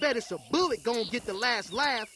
bet it's a bullet gonna get the last laugh.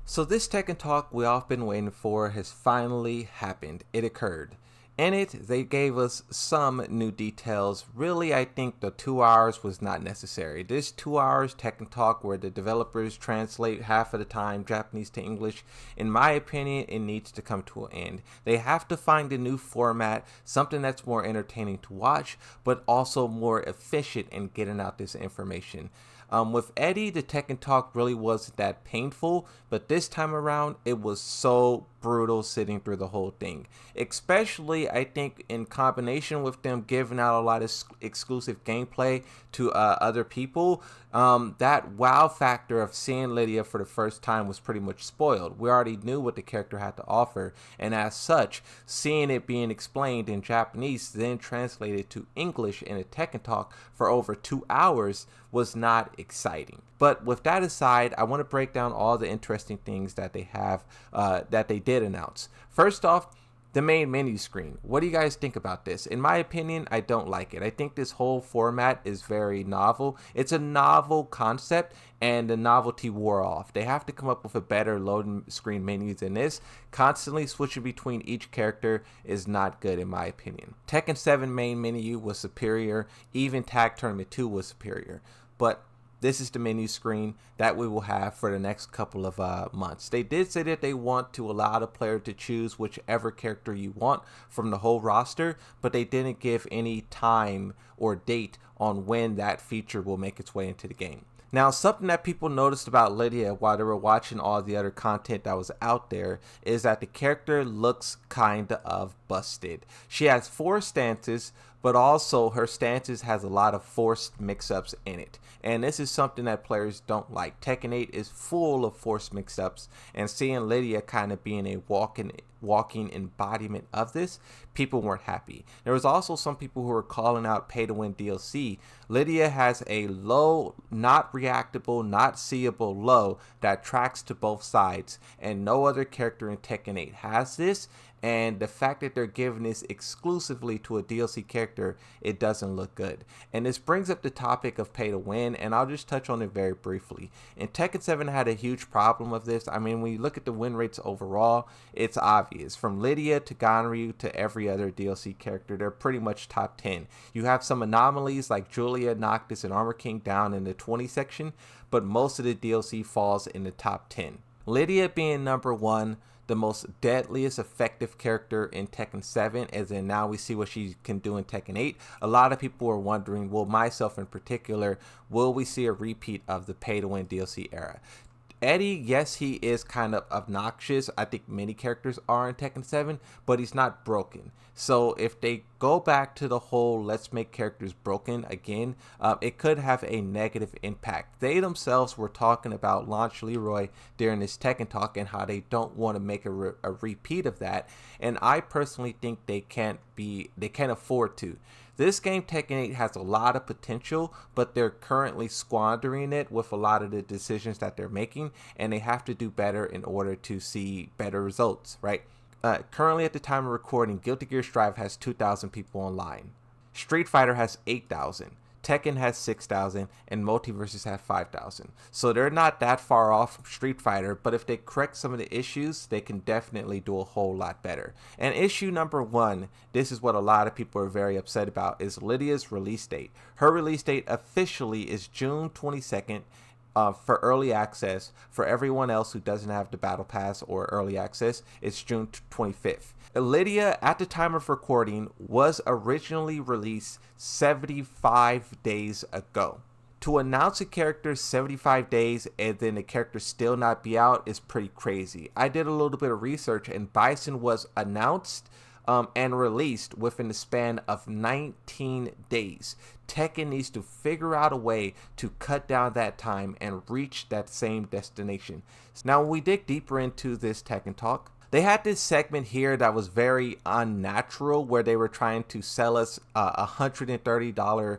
So this Tekken Talk we all been waiting for has finally happened. It occurred. In it, they gave us some new details. Really, I think the 2 hours was not necessary. This 2 hours Tekken Talk where the developers translate half of the time Japanese to English, in my opinion, it needs to come to an end. They have to find a new format, something that's more entertaining to watch, but also more efficient in getting out this information. With Eddie, the Tekken Talk really wasn't that painful, but this time around, it was so brutal sitting through the whole thing. Especially, I think, in combination with them giving out a lot of exclusive gameplay to other people, that wow factor of seeing Lydia for the first time was pretty much spoiled. We already knew what the character had to offer, and as such, seeing it being explained in Japanese, then translated to English in a Tekken Talk for over 2 hours was not exciting. But with that aside, I want to break down all the interesting things that they have, that they did announce. First off, the main menu screen. What do you guys think about this? In my opinion, I don't like it. I think this whole format is very novel. It's a novel concept, and the novelty wore off. They have to come up with a better loading screen menu than this. Constantly switching between each character is not good in my opinion. Tekken 7 main menu was superior. Even Tag Tournament 2 was superior. But this is the menu screen that we will have for the next couple of months. They did say that they want to allow the player to choose whichever character you want from the whole roster, but they didn't give any time or date on when that feature will make its way into the game. Now, something that people noticed about Lydia while they were watching all the other content that was out there is that the character looks kind of busted. She has 4 stances, but also her stances has a lot of forced mix-ups in it. And this is something that players don't like. Tekken 8 is full of forced mix-ups, and seeing Lydia kind of being a walking embodiment of this, people weren't happy. There was also some people who were calling out pay-to-win DLC. Lydia has a low, not reactable, not seeable low that tracks to both sides, and no other character in Tekken 8 has this. And the fact that they're giving this exclusively to a DLC character, it doesn't look good. And this brings up the topic of pay to win, and I'll just touch on it very briefly. And Tekken 7 had a huge problem of this. I mean, when you look at the win rates overall, it's obvious. From Lydia to Ganryu to every other DLC character, they're pretty much top 10. You have some anomalies like Julia, Noctis, and Armor King down in the 20 section, but most of the DLC falls in the top 10. Lydia being number 1, the most deadliest effective character in Tekken 7, as in now we see what she can do in Tekken 8. A lot of people are wondering, well, myself in particular, will we see a repeat of the pay-to-win DLC era? Eddie, yes, he is kind of obnoxious. I think many characters are in Tekken 7, but he's not broken. So if they go back to the whole let's make characters broken again, it could have a negative impact. They themselves were talking about Launch Leroy during this Tekken Talk and how they don't want to make a repeat of that. And I personally think they can't afford to. This game, Tekken 8, has a lot of potential, but they're currently squandering it with a lot of the decisions that they're making, and they have to do better in order to see better results, right? Currently, at the time of recording, Guilty Gear Strive has 2,000 people online. Street Fighter has 8,000. Tekken has 6,000, and Multiverses have 5,000. So they're not that far off from Street Fighter, but if they correct some of the issues, they can definitely do a whole lot better. And issue number 1, this is what a lot of people are very upset about, is Lydia's release date. Her release date officially is June 22nd. For early access. For everyone else who doesn't have the Battle Pass or early access, it's June 25th. Lydia, at the time of recording, was originally released 75 days ago. To announce a character 75 days and then the character still not be out is pretty crazy. I did a little bit of research, and Bison was announced and released within the span of 19 days. Tekken needs to figure out a way to cut down that time and reach that same destination. Now, when we dig deeper into this Tekken Talk, they had this segment here that was very unnatural, where they were trying to sell us $130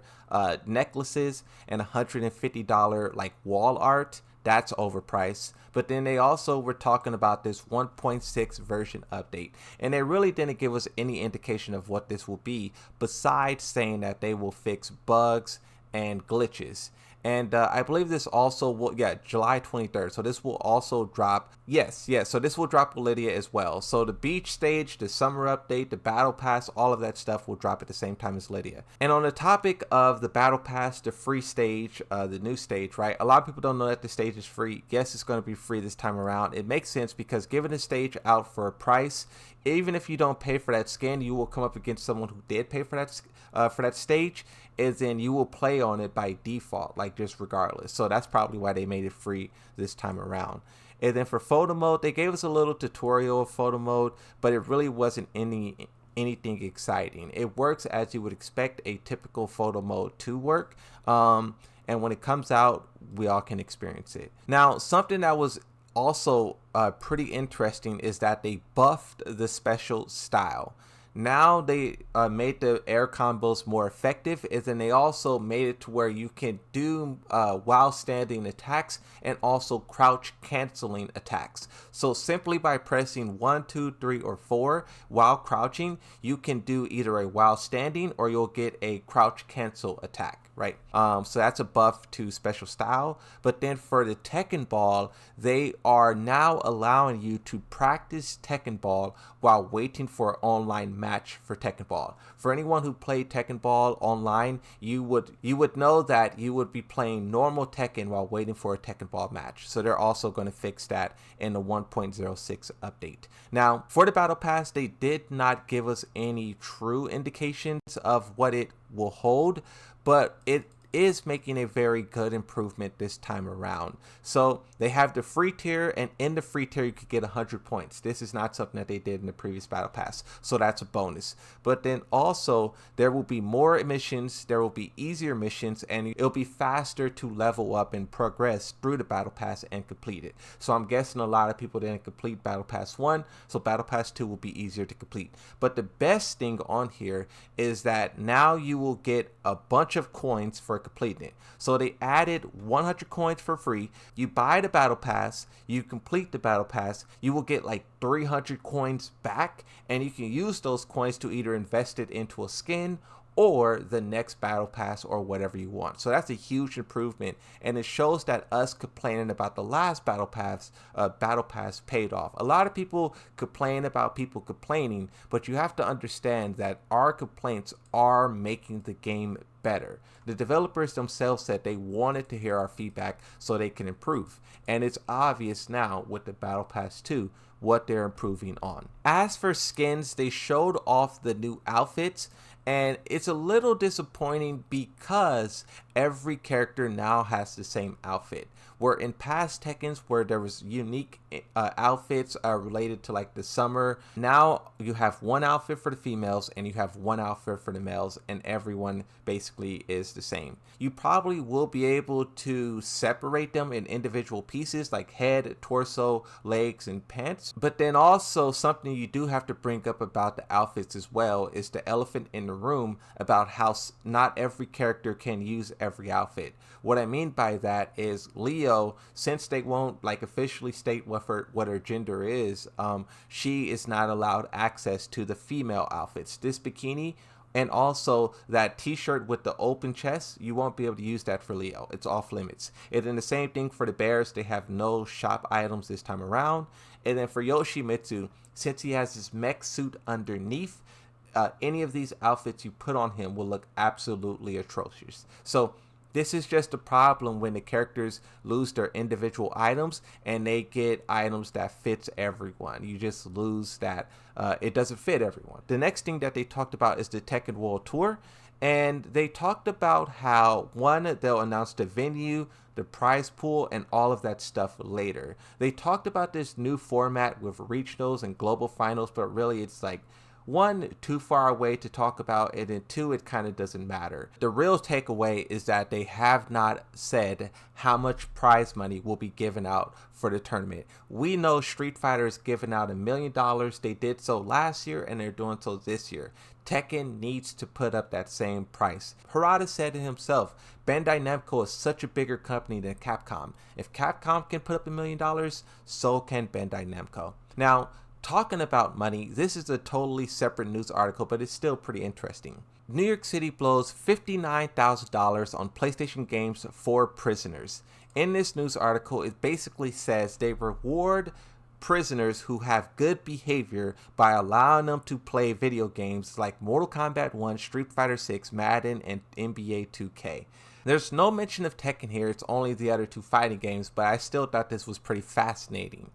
necklaces and $150 like wall art. That's overpriced. But then they also were talking about this 1.6 version update, and they really didn't give us any indication of what this will be, besides saying that they will fix bugs and glitches. And I believe this also will, yeah, July 23rd. So this will also drop. Yes. So this will drop with Lydia as well. So the beach stage, the summer update, the battle pass, all of that stuff will drop at the same time as Lydia. And on the topic of the battle pass, the free stage, the new stage, right? A lot of people don't know that the stage is free. Yes, it's going to be free this time around. It makes sense because given the stage out for a price, even if you don't pay for that skin, you will come up against someone who did pay for that stage, and then you will play on it by default, like just regardless. So that's probably why they made it free this time around. And then for photo mode, they gave us a little tutorial of photo mode, but it really wasn't anything exciting. It works as you would expect a typical photo mode to work. And when it comes out, we all can experience it. Now, something that was also pretty interesting is that they buffed the special style. Now they made the air combos more effective, and then they also made it to where you can do while standing attacks and also crouch canceling attacks. So simply by pressing 1, 2, 3, or 4 while crouching, you can do either a while standing or you'll get a crouch cancel attack, right? So that's a buff to special style. But then for the Tekken Ball, they are now allowing you to practice Tekken Ball while waiting for an online match for Tekken Ball. For anyone who played Tekken Ball online, you would know that you would be playing normal Tekken while waiting for a Tekken Ball match. So they're also going to fix that in the 1.06 update. Now, for the Battle Pass, they did not give us any true indications of what it will hold, but it is making a very good improvement this time around. So they have the free tier, and in the free tier you could get 100 points. This is not something that they did in the previous Battle Pass, so that's a bonus. But then also there will be more missions, there will be easier missions, and it'll be faster to level up and progress through the Battle Pass and complete it. So I'm guessing a lot of people didn't complete Battle Pass 1, so Battle Pass 2 will be easier to complete. But the best thing on here is that now you will get a bunch of coins for completing it. So they added 100 coins for free. You buy the Battle Pass, you complete the Battle Pass, you will get like 300 coins back, and you can use those coins to either invest it into a skin or the next Battle Pass or whatever you want. So that's a huge improvement, and it shows that us complaining about the last Battle Pass paid off. A lot of people complain about people complaining, but you have to understand that our complaints are making the game better. The developers themselves said they wanted to hear our feedback so they can improve, and it's obvious now with the Battle Pass 2 what they're improving on. As for skins, they showed off the new outfits, and it's a little disappointing because every character now has the same outfit. Where in past Tekkens where there was unique outfits related to like the summer, now you have one outfit for the females and you have one outfit for the males, and everyone basically is the same. You probably will be able to separate them in individual pieces like head, torso, legs, and pants. But then also something you do have to bring up about the outfits as well is the elephant in the room about how not every character can use every outfit. What I mean by that is Leo, since they won't like officially state what her gender is, she is not allowed access to the female outfits. This bikini and also that t-shirt with the open chest, you won't be able to use that for Leo. It's off limits. And then the same thing for the bears, they have no shop items this time around. And then for Yoshimitsu, since he has this mech suit underneath, any of these outfits you put on him will look absolutely atrocious. So this is just a problem when the characters lose their individual items and they get items that fits everyone. You just lose that. It doesn't fit everyone. The next thing that they talked about is the Tekken World Tour. And they talked about how, one, they'll announce the venue, the prize pool, and all of that stuff later. They talked about this new format with regionals and global finals, but really it's like, one, too far away to talk about, and then two, it kind of doesn't matter. The real takeaway is that they have not said how much prize money will be given out for the tournament. We know Street Fighter is giving out $1 million. They did so last year, and they're doing so this year. Tekken needs to put up that same price. Harada said it himself, Bandai Namco is such a bigger company than Capcom. If Capcom can put up $1 million, so can Bandai Namco. Now, talking about money, this is a totally separate news article, but it's still pretty interesting. New York City blows $59,000 on PlayStation games for prisoners. In this news article, it basically says they reward prisoners who have good behavior by allowing them to play video games like Mortal Kombat 1, Street Fighter 6, Madden, and NBA 2K. There's no mention of Tekken here, it's only the other two fighting games, but I still thought this was pretty fascinating.